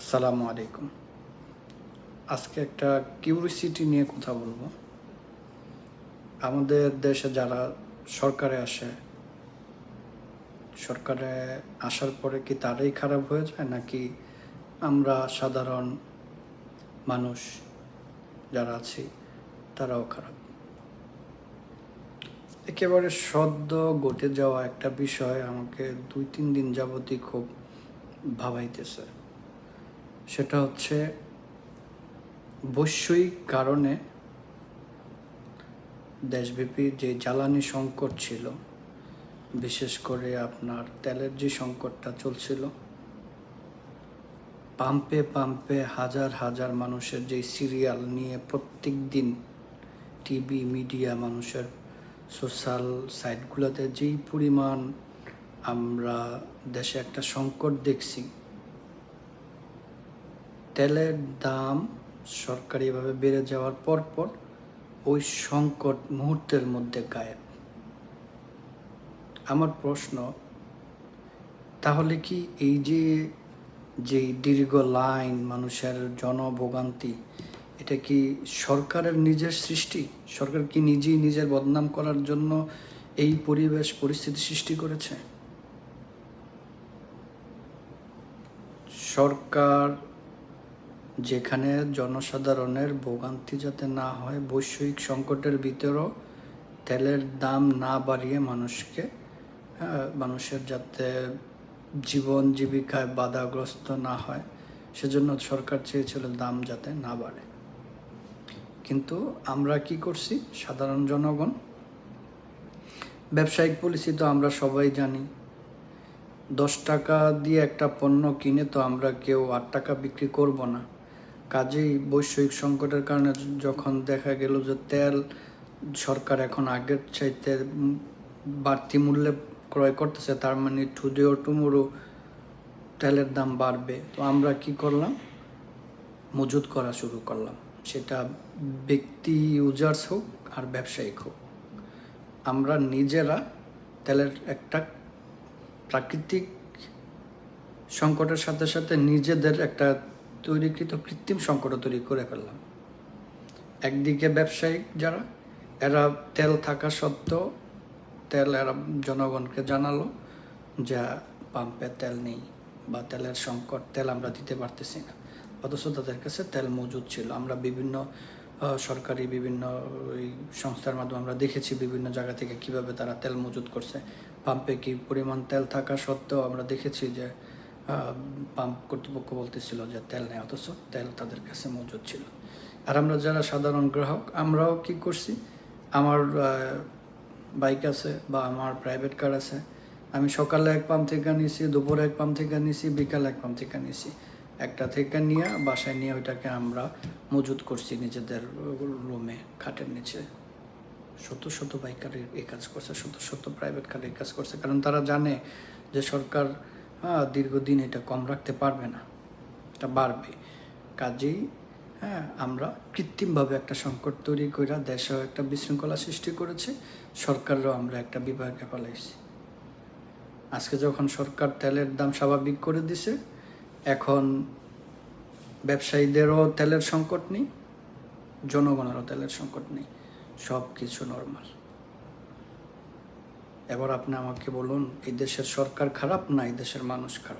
আসসালামু আলাইকুম। আজকে একটা কিউরিসিটি নিয়ে কথা বলবো। আমাদের দেশে যারা সরকারে আসে, সরকারে আসার পরে কি তারাই খারাপ হয়ে যায়, নাকি আমরা সাধারণ মানুষ যারা আছি তারাও খারাপ? একেবারে সদ্য ঘটে যাওয়া একটা বিষয় আমাকে 2-3 দিন যাবতই খুব ভাবাইতেছে। সেটা হচ্ছে বৈষয়িক কারণে দেশব্যাপী যে জ্বালানি সংকট ছিল, বিশেষ করে আপনার তেলের যে সংকটটা চলছিল, পাম্পে পাম্পে হাজার হাজার মানুষের যে সিরিয়াল নিয়ে প্রত্যেক দিন টিভি মিডিয়া মানুষের সোশ্যাল সাইটগুলোতে যেই পরিমাণ আমরা দেশে একটা সংকট দেখছি, তেলের দাম সরকারিভাবে বেড়ে যাওয়ার পর ওই সংকট মুহূর্তের মধ্যে গায়েব। আমার প্রশ্ন, তাহলে কি এই যে দীর্ঘ লাইন, মানুষের জনভোগান্তি, এটা কি সরকারের নিজের সৃষ্টি? সরকার কি নিজেই নিজের বদনাম করার জন্য এই পরিস্থিতি সৃষ্টি করেছে? সরকার যেখানে জনসাধারণের ভোগান্তি যাতে না হয়, বৈষয়িক সংকটের ভিতরেও তেলের দাম না বাড়িয়ে মানুষের যাতে জীবন জীবিকায় বাধাগ্রস্ত না হয়, সেজন্য সরকার চেয়েছিল দাম যাতে না বাড়ে। কিন্তু আমরা কি করছি? সাধারণ জনগণ, ব্যবসায়িক পলিসি তো আমরা সবাই জানি। 10 টাকা দিয়ে একটা পণ্য কিনে তো আমরা কেউ 8 টাকা বিক্রি করব না। কাজেই বৈষয়িক সংকটের কারণে যখন দেখা গেল যে তেল সরকার এখন আগের চাইতে বাড়তি মূল্যে ক্রয় করতেছে, তার মানে টুডে ও টুমোরো তেলের দাম বাড়বে। তো আমরা কি করলাম? মজুত করা শুরু করলাম। সেটা ব্যক্তি ইউজার্স হোক আর ব্যবসায়িক হোক, আমরা নিজেরা তেলের একটা প্রাকৃতিক সংকটের সাথে সাথে নিজেদের একটা তৈরিকৃত কৃত্রিম সংকটও তৈরি করে ফেললাম। একদিকে ব্যবসায়িক যারা, এরা তেল থাকা সত্ত্বেও এরা জনগণকে জানালো যে পাম্পে তেল নেই বা তেলের সংকট, তেল আমরা দিতে পারতেছি না, অথচ তাদের কাছে তেল মজুদ ছিল। আমরা বিভিন্ন সরকারি বিভিন্ন সংস্থার মাধ্যমে আমরা দেখেছি বিভিন্ন জায়গা থেকে কিভাবে তারা তেল মজুদ করছে। পাম্পে কি পরিমাণ তেল থাকা সত্ত্বেও আমরা দেখেছি যে পাম্প কর্তৃপক্ষ বলতেছিল যে তেল নেই, অথচ তেল তাদের কাছে মজুদ ছিল। আর আমরা যারা সাধারণ গ্রাহক, আমরাও কি করছি? আমার বাইক আছে বা আমার প্রাইভেট কার আছে, আমি সকালে এক পাম্প থেকে নিয়েছি, দুপুরে এক পাম্প থেকে নিয়েছি, বিকালে এক পাম্প থেকে নিয়েছি। একটা থেকে নিয়ে বাসায় নিয়ে ওইটাকে আমরা মজুত করছি নিজেদের রুমে, খাটের নিচে। শত শত বাইকার এই কাজ করছে, শত শত প্রাইভেট কার এই কাজ করছে, কারণ তারা জানে যে সরকার দীর্ঘদিন এটা কম রাখতে পারবে না, এটা বাড়বে। কাজেই আমরা কৃত্রিমভাবে একটা সংকট তৈরি করে দেশেও একটা বিশৃঙ্খলা সৃষ্টি করেছে, সরকারও আমরা একটা বিভাগে ফেলাইছি। আজকে যখন সরকার তেলের দাম স্বাভাবিক করে দিছে, এখন ব্যবসায়ীদেরও তেলের সংকট নেই, জনগণেরও তেলের সংকট নেই, সব কিছু নর্মাল। এবার আপনি আমাকে বলুন, এই দেশের সরকার খারাপ না এই দেশের মানুষ খারাপ?